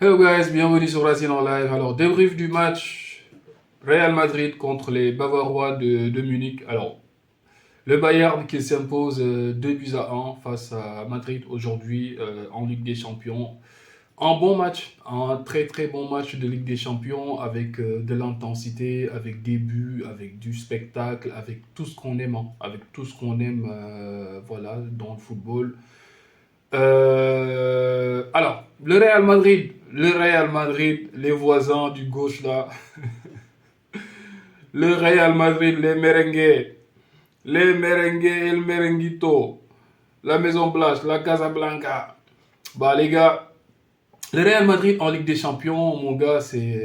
Hello guys, bienvenue sur Racine en live. Alors, débrief du match Real Madrid contre les Bavarois de Munich. Alors, le Bayern qui s'impose 2 buts à 1 face à Madrid aujourd'hui en Ligue des Champions. Un bon match, un très très bon match de Ligue des Champions avec de l'intensité, avec des buts, avec du spectacle, avec tout ce qu'on aime, hein, avec tout ce qu'on aime voilà, dans le football. Alors, le Real Madrid, les voisins du gauche là, le Real Madrid, les merengues et le merenguito, la Maison Blanche, la Casablanca. Bah les gars, le Real Madrid en Ligue des Champions, mon gars,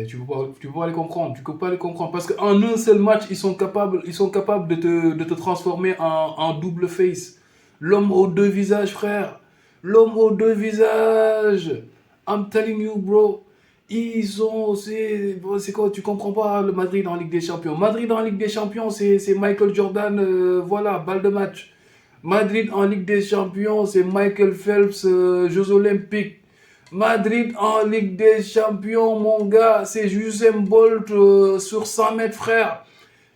tu peux pas les comprendre, tu peux pas les comprendre parce qu'en un seul match, ils sont capables de te transformer en double face. L'homme aux deux visages, frère. L'homme aux deux visages. I'm telling you, bro. C'est quoi, tu comprends pas le Madrid en Ligue des Champions. Madrid en Ligue des Champions, c'est Michael Jordan, voilà, balle de match. Madrid en Ligue des Champions, c'est Michael Phelps, Jeux Olympiques. Madrid en Ligue des Champions, mon gars, c'est Usain Bolt sur 100 mètres, frère.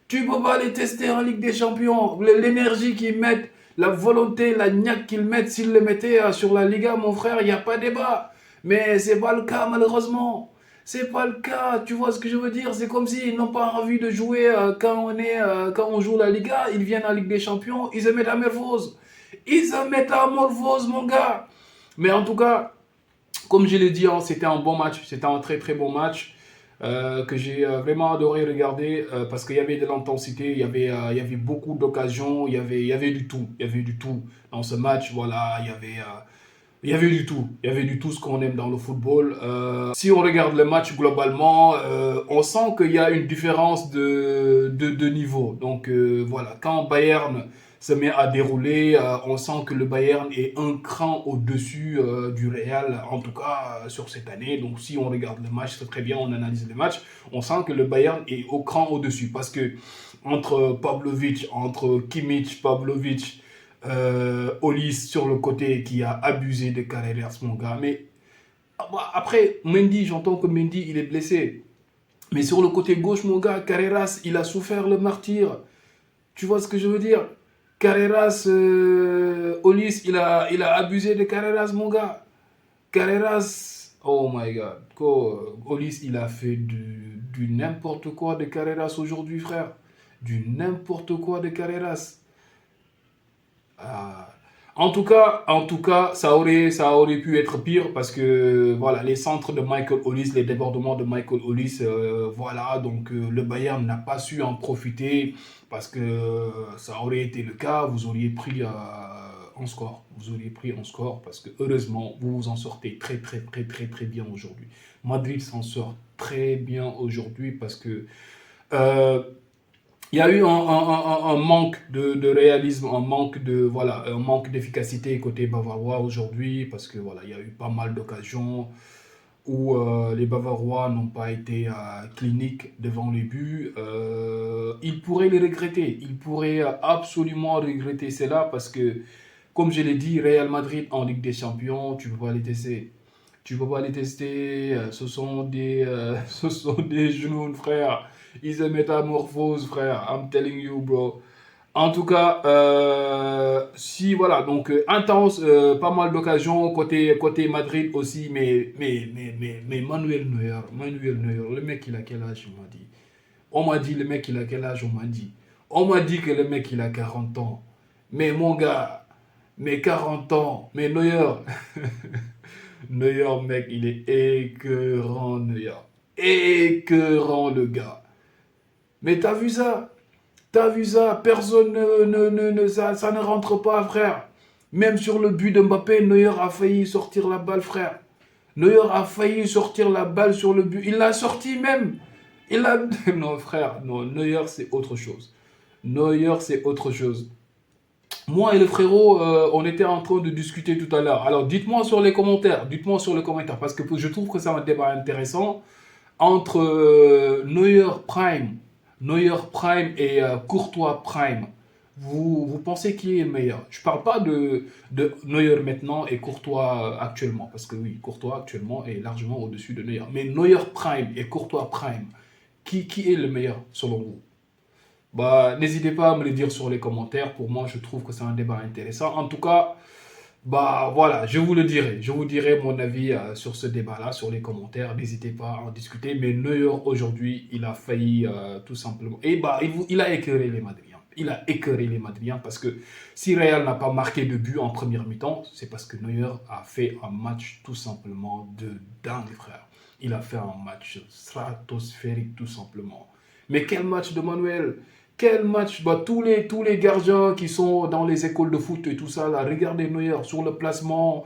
Tu peux pas les tester en Ligue des Champions. L'énergie qu'ils mettent, la volonté, la niaque qu'ils mettent, s'ils le mettaient sur la Liga, mon frère, il n'y a pas débat. Mais c'est pas le cas, malheureusement. C'est pas le cas, tu vois ce que je veux dire? C'est comme s'ils n'ont pas envie de jouer quand on joue la Liga, ils viennent en Ligue des Champions, ils se mettent à Mervoz. Ils se mettent à Morvoz, mon gars. Mais en tout cas, comme je l'ai dit, hein, c'était un bon match, c'était un très très bon match que j'ai vraiment adoré regarder parce qu'il y avait de l'intensité, il y avait beaucoup d'occasions, il y avait du tout, il y avait du tout dans ce match. Voilà, il y avait du tout, il y avait du tout ce qu'on aime dans le football. Si on regarde le match globalement, on sent qu'il y a une différence de niveau. Donc voilà, quand Bayern se met à dérouler, on sent que le Bayern est un cran au-dessus du Real, en tout cas sur cette année. Donc si on regarde le match, c'est très bien, on analyse le match, on sent que le Bayern est au cran au-dessus. Parce que entre Kimmich, Pavlovic, Olis sur le côté qui a abusé de Carreras, mon gars. Mais après, Mendy, j'entends que Mendy, il est blessé. Mais sur le côté gauche, mon gars, Carreras, il a souffert le martyr. Tu vois ce que je veux dire? Carreras, Olis, il a abusé de Carreras, mon gars. Carreras, oh my god. Olis, il a fait du n'importe quoi de Carreras aujourd'hui, frère. Du n'importe quoi de Carreras. Ah. En tout cas, ça aurait pu être pire parce que voilà, les centres de Michael Ollis, les débordements de Michael Ollis, voilà, donc le Bayern n'a pas su en profiter parce que ça aurait été le cas, vous auriez pris en score, vous auriez pris en score parce que heureusement, vous vous en sortez très très très très très bien aujourd'hui. Madrid s'en sort très bien aujourd'hui parce que euh, il y a eu un manque de réalisme, un manque d'efficacité côté bavarois aujourd'hui, parce que voilà, il y a eu pas mal d'occasions où les Bavarois n'ont pas été cliniques devant les buts. Ils pourraient les regretter, ils pourraient absolument regretter cela parce que, comme je l'ai dit, Real Madrid en Ligue des Champions, tu ne peux pas les tester. Tu peux pas les tester, ce sont des genoux, frère. Ils se métamorphosent, frère. I'm telling you, bro. En tout cas, si voilà, donc intense, pas mal d'occasions côté Madrid aussi, mais Manuel Neuer, le mec il a quel âge, on m'a dit. On m'a dit le mec il a quel âge, on m'a dit. On m'a dit que le mec il a 40 ans. Mais mon gars, mais 40 ans, mais Neuer, Neuer, mec, il est écœurant, Neuer. Écœurant, le gars. Mais t'as vu ça? T'as vu ça? Personne ça ne rentre pas, frère. Même sur le but de Mbappé, Neuer a failli sortir la balle, frère. Neuer a failli sortir la balle sur le but. Il l'a sorti même. Il a... Non, frère, non, Neuer, c'est autre chose. Neuer, c'est autre chose. Moi et le frérot, on était en train de discuter tout à l'heure. Alors, dites-moi sur les commentaires, parce que je trouve que c'est un débat intéressant entre Neuer Prime et Courtois Prime. vous pensez qui est le meilleur? Je ne parle pas de Neuer maintenant et Courtois actuellement, parce que oui, Courtois actuellement est largement au-dessus de Neuer. Mais Neuer Prime et Courtois Prime, qui est le meilleur selon vous? Bah, n'hésitez pas à me le dire sur les commentaires. Pour moi, je trouve que c'est un débat intéressant. En tout cas, bah voilà, je vous le dirai. Je vous dirai mon avis sur ce débat-là, sur les commentaires. N'hésitez pas à en discuter. Mais Neuer, aujourd'hui, il a failli tout simplement. Et bah, il a écœuré les Madriens. Il a écœuré les Madriens parce que si Real n'a pas marqué de but en première mi-temps, c'est parce que Neuer a fait un match tout simplement de dingue, frère. Il a fait un match stratosphérique, tout simplement. Mais quel match de Manuel! Quel match! Bah, tous les gardiens qui sont dans les écoles de foot et tout ça, là, regardez Neuer sur le placement,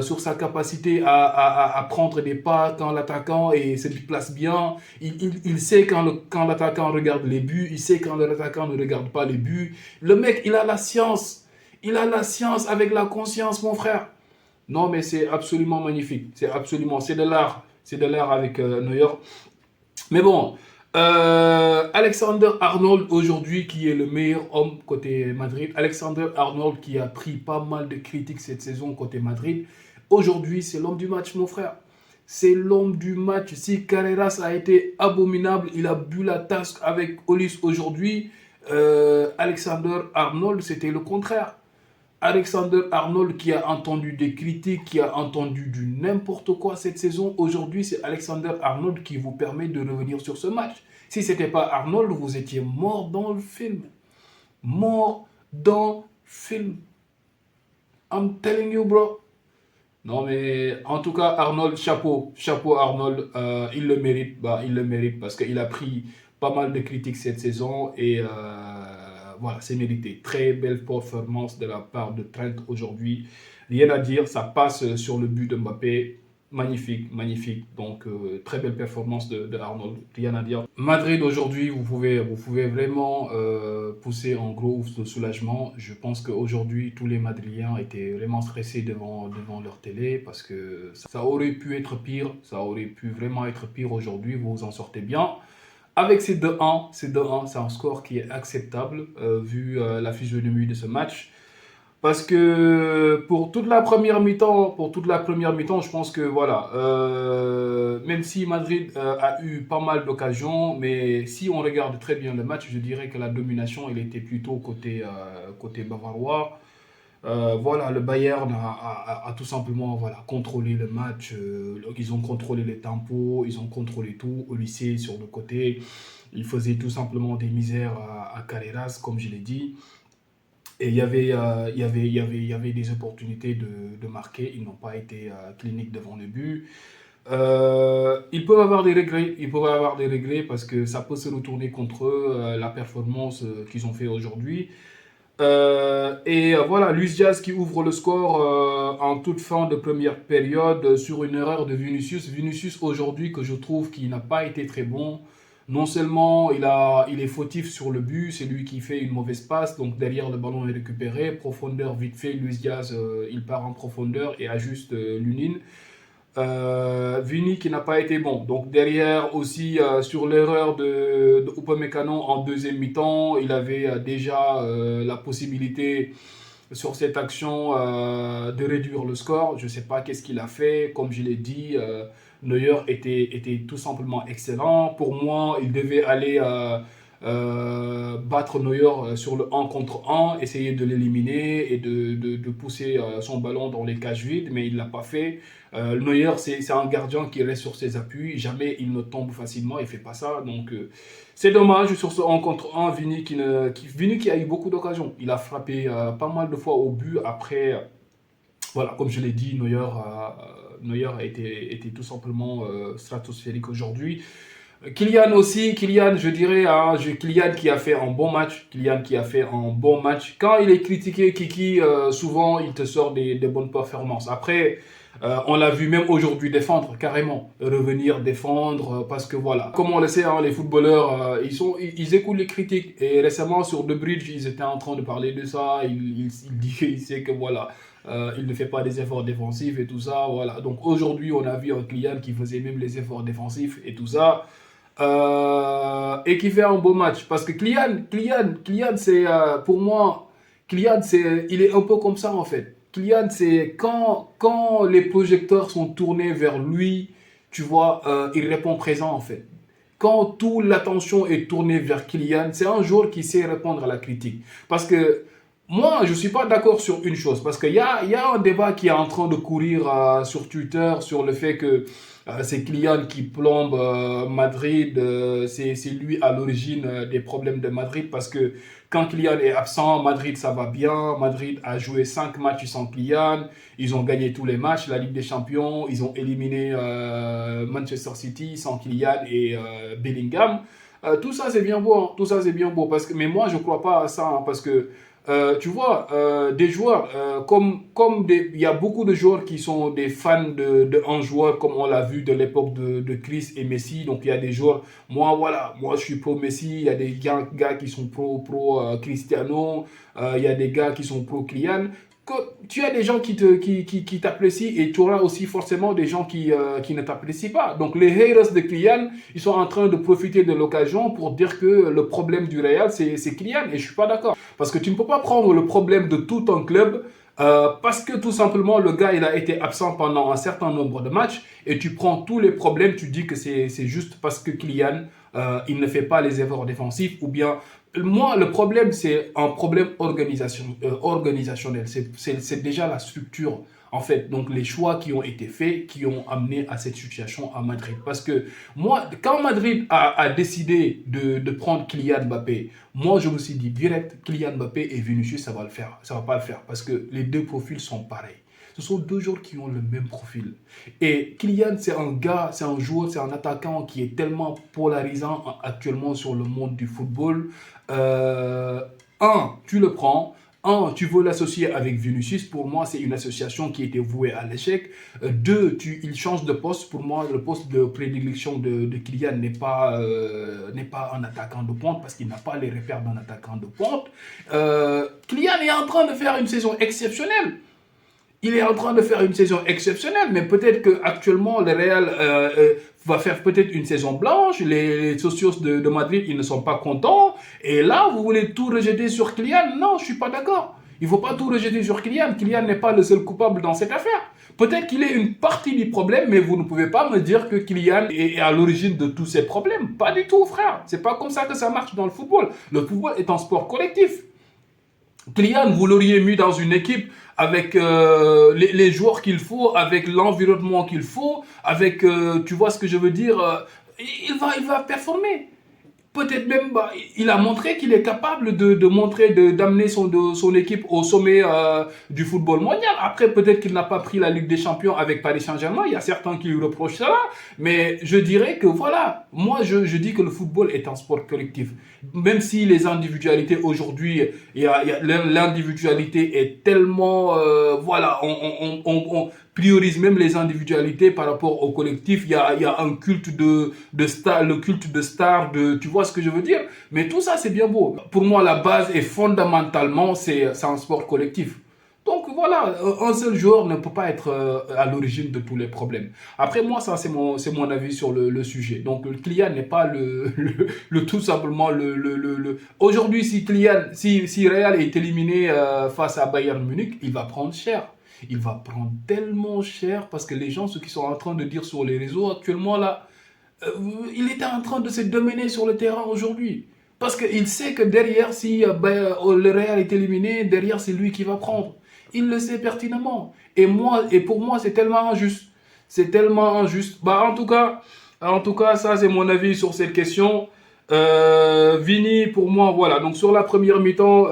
sur sa capacité à prendre des pas quand l'attaquant se place bien. Il sait quand l'attaquant regarde les buts, il sait quand l'attaquant ne regarde pas les buts. Le mec, il a la science. Il a la science avec la conscience, mon frère. Non, mais c'est absolument magnifique. C'est de l'art. C'est de l'art avec Neuer. Mais bon, Alexander Arnold aujourd'hui qui est le meilleur homme côté Madrid. Alexander Arnold qui a pris pas mal de critiques cette saison côté Madrid. Aujourd'hui, c'est l'homme du match, mon frère. C'est l'homme du match. Si Carreras a été abominable, il a bu la tasse avec Olis aujourd'hui. Alexander Arnold, c'était le contraire. Alexander Arnold qui a entendu des critiques, qui a entendu du n'importe quoi cette saison, aujourd'hui c'est Alexander Arnold qui vous permet de revenir sur ce match. Si ce n'était pas Arnold, vous étiez mort dans le film. Mort dans le film. I'm telling you, bro. Non mais en tout cas Arnold, chapeau, chapeau Arnold, il le mérite, bah, il le mérite parce qu'il a pris pas mal de critiques cette saison et voilà, c'est mérité. Très belle performance de la part de Trent aujourd'hui. Rien à dire, ça passe sur le but de Mbappé. Magnifique, magnifique. Donc, très belle performance de Arnold. Rien à dire. Madrid aujourd'hui, vous pouvez vraiment pousser en gros ouf de soulagement. Je pense qu'aujourd'hui, tous les Madridiens étaient vraiment stressés devant leur télé parce que ça aurait pu être pire. Ça aurait pu vraiment être pire aujourd'hui. Vous vous en sortez bien. Avec ces 2-1, c'est un score qui est acceptable vu la physionomie de ce match. Parce que pour toute la première mi-temps, je pense que voilà, même si Madrid a eu pas mal d'occasions, mais si on regarde très bien le match, je dirais que la domination, elle était plutôt côté bavarois. Voilà, le Bayern a tout simplement voilà, contrôlé le match. Ils ont contrôlé les tempos, ils ont contrôlé tout. Au lycée, sur le côté, ils faisaient tout simplement des misères à Carreras, comme je l'ai dit. Et il y avait des opportunités de marquer. Ils n'ont pas été cliniques devant le but. Ils peuvent avoir des regrets. Ils peuvent avoir des regrets parce que ça peut se retourner contre eux, la performance qu'ils ont fait aujourd'hui. Voilà, Luis Diaz qui ouvre le score en toute fin de première période sur une erreur de Vinicius. Vinicius aujourd'hui que je trouve qu'il n'a pas été très bon. Non seulement il est fautif sur le but, c'est lui qui fait une mauvaise passe, donc derrière le ballon est récupéré, profondeur vite fait, Luis Diaz il part en profondeur et ajuste Lunin. Vini qui n'a pas été bon. Donc derrière aussi sur l'erreur de Upamecano en deuxième mi-temps, il avait déjà la possibilité sur cette action de réduire le score. Je ne sais pas qu'est-ce qu'il a fait. Comme je l'ai dit, Neuer était tout simplement excellent. Pour moi, il devait aller battre Neuer sur le 1 contre 1, essayer de l'éliminer et de pousser son ballon dans les cages vides, mais il ne l'a pas fait. Neuer, c'est un gardien qui reste sur ses appuis, jamais il ne tombe facilement, il ne fait pas ça. Donc c'est dommage sur ce 1 contre 1, Vini qui a eu beaucoup d'occasions. Il a frappé pas mal de fois au but. Après, voilà, comme je l'ai dit, Neuer a été tout simplement stratosphérique aujourd'hui. Kylian aussi, Kylian, je dirais, hein, Kylian qui a fait un bon match. Kylian qui a fait un bon match. Quand il est critiqué, Kiki, souvent il te sort des bonnes performances. Après, on l'a vu même aujourd'hui défendre carrément, revenir défendre parce que voilà, comme on le sait, hein, les footballeurs, ils écoutent les critiques et récemment sur The Bridge, ils étaient en train de parler de ça. Il sait que voilà, il ne fait pas des efforts défensifs et tout ça, voilà. Donc aujourd'hui, on a vu un Kylian qui faisait même les efforts défensifs et tout ça. et qui fait un beau match. Parce que Kylian, c'est pour moi, Kylian, il est un peu comme ça en fait. Kylian, c'est quand les projecteurs sont tournés vers lui, tu vois, il répond présent en fait. Quand toute l'attention est tournée vers Kylian, c'est un joueur qui sait répondre à la critique. Parce que moi, je ne suis pas d'accord sur une chose. Parce qu'il y a un débat qui est en train de courir sur Twitter sur le fait que c'est Kylian qui plombe Madrid. C'est lui à l'origine des problèmes de Madrid. Parce que quand Kylian est absent, Madrid, ça va bien. Madrid a joué 5 matchs sans Kylian. Ils ont gagné tous les matchs, la Ligue des Champions. Ils ont éliminé Manchester City sans Kylian et Bellingham. Tout ça, c'est bien beau. Hein. Tout ça, c'est bien beau. Mais moi, je ne crois pas à ça. Hein, parce que tu vois, des joueurs, il y a beaucoup de joueurs qui sont des fans de un joueur, comme on l'a vu de l'époque de Chris et Messi. Donc, il y a des joueurs, moi, voilà, moi, je suis pro Messi. Il y a des gars qui sont pro Cristiano. Il y a des gars qui sont pro Kylian. Tu as des gens qui t'apprécient et tu auras aussi forcément des gens qui ne t'apprécient pas. Donc les haters de Kylian, ils sont en train de profiter de l'occasion pour dire que le problème du Real, c'est Kylian. Et je ne suis pas d'accord. Parce que tu ne peux pas prendre le problème de tout un club parce que tout simplement le gars il a été absent pendant un certain nombre de matchs et tu prends tous les problèmes, tu dis que c'est juste parce que Kylian il ne fait pas les efforts défensifs ou bien moi, le problème, c'est un problème organisationnel. C'est déjà la structure, en fait. Donc, les choix qui ont été faits, qui ont amené à cette situation à Madrid. Parce que moi, quand Madrid a décidé de prendre Kylian Mbappé, moi, je me suis dit direct, Kylian Mbappé et Vinicius, ça va le faire. Ça va pas le faire parce que les deux profils sont pareils. Ce sont deux joueurs qui ont le même profil. Et Kylian, c'est un gars, c'est un joueur, c'est un attaquant qui est tellement polarisant actuellement sur le monde du football. Euh, tu le prends. Tu veux l'associer avec Vinicius. Pour moi, c'est une association qui était vouée à l'échec. Deux, il change de poste. Pour moi, le poste de prédilection de Kylian n'est pas un attaquant de pointe parce qu'il n'a pas les repères d'un attaquant de pointe. Kylian est en train de faire une saison exceptionnelle. Il est en train de faire une saison exceptionnelle, mais peut-être qu'actuellement, le Real va faire peut-être une saison blanche. Les socios de Madrid, ils ne sont pas contents. Et là, vous voulez tout rejeter sur Kylian? Non, je ne suis pas d'accord. Il ne faut pas tout rejeter sur Kylian. Kylian n'est pas le seul coupable dans cette affaire. Peut-être qu'il est une partie du problème, mais vous ne pouvez pas me dire que Kylian est à l'origine de tous ces problèmes. Pas du tout, frère. C'est pas comme ça que ça marche dans le football. Le football est un sport collectif. Kylian, vous l'auriez mis dans une équipe avec les joueurs qu'il faut, avec l'environnement qu'il faut, avec, tu vois ce que je veux dire, il va performer. Peut-être même, il a montré qu'il est capable d'amener son équipe au sommet du football mondial. Après, peut-être qu'il n'a pas pris la Ligue des Champions avec Paris Saint-Germain. Il y a certains qui lui reprochent cela. Mais je dirais que voilà, moi je dis que le football est un sport collectif. Même si les individualités aujourd'hui, l'individualité est tellement, voilà, on priorise même les individualités par rapport au collectif. Il y a un culte de star, le culte de star, tu vois ce que je veux dire? Mais tout ça, c'est bien beau. Pour moi, la base est fondamentalement, c'est un sport collectif. Donc voilà, un seul joueur ne peut pas être à l'origine de tous les problèmes. Après moi, ça c'est mon avis sur le sujet. Donc le Kylian n'est pas tout simplement Aujourd'hui, si Real est éliminé face à Bayern Munich, il va prendre cher. Il va prendre tellement cher parce que les gens, ceux qui sont en train de dire sur les réseaux actuellement là, il était en train de se dominer sur le terrain aujourd'hui. Parce qu'il sait que derrière, si le Real est éliminé, derrière c'est lui qui va prendre. Il le sait pertinemment. Et pour moi, c'est tellement injuste. C'est tellement injuste. En tout cas, ça c'est mon avis sur cette question. Vini, pour moi, voilà. Donc sur la première mi-temps,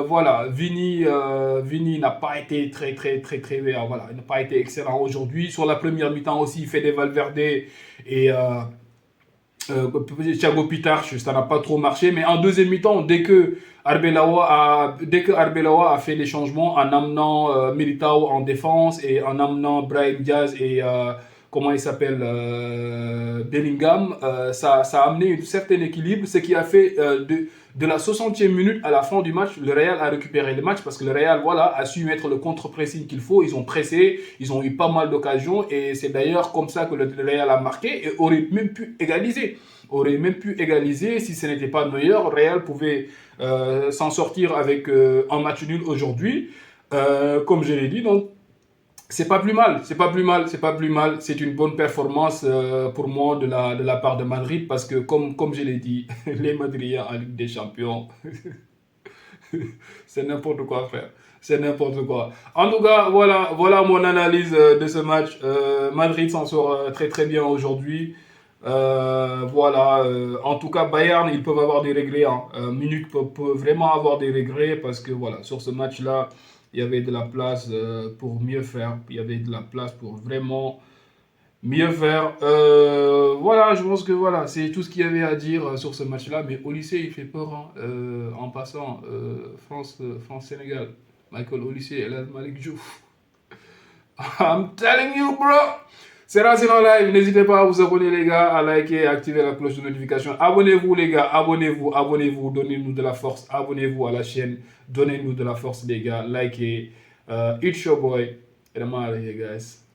voilà, Vini n'a pas été très, très, très, très, voilà, il n'a pas été excellent aujourd'hui. Sur la première mi-temps aussi, il fait des Valverde et Thiago Pitarch, ça n'a pas trop marché. Mais en deuxième mi-temps, dès que Arbeloa a fait les changements en amenant Militao en défense et en amenant Brahim Diaz et comment il s'appelle, Bellingham, ça a amené un certain équilibre, ce qui a fait de la 60e minute à la fin du match, le Real a récupéré le match parce que le Real voilà, a su mettre le contre-pressing qu'il faut, ils ont pressé, ils ont eu pas mal d'occasions et c'est d'ailleurs comme ça que le Real a marqué et aurait même pu égaliser. Aurait même pu égaliser si ce n'était pas meilleur. Le Real pouvait s'en sortir avec un match nul aujourd'hui, comme je l'ai dit. Donc c'est pas plus mal, c'est pas plus mal, c'est pas plus mal. C'est une bonne performance pour moi de la part de Madrid parce que, comme je l'ai dit, les Madridiens en Ligue des Champions, c'est n'importe quoi, frère. C'est n'importe quoi. En tout cas, voilà mon analyse de ce match. Madrid s'en sort très très bien aujourd'hui. Voilà. En tout cas, Bayern, ils peuvent avoir des regrets. Hein. Munich peut vraiment avoir des regrets parce que voilà, sur ce match-là, il y avait de la place pour mieux faire. Il y avait de la place pour vraiment mieux faire. Voilà, je pense que voilà, c'est tout ce qu'il y avait à dire sur ce match-là. Mais au lycée, il fait peur hein. En passant. France-Sénégal. Michael Olysée et El Malik Diouf. I'm telling you, bro. C'est Racine en live. N'hésitez pas à vous abonner, les gars, à liker, à activer la cloche de notification. Abonnez-vous, les gars. Abonnez-vous, abonnez-vous. Donnez-nous de la force. Abonnez-vous à la chaîne. Donnez-nous de la force, les gars. Likez. It's your boy. And I'm out of here, guys.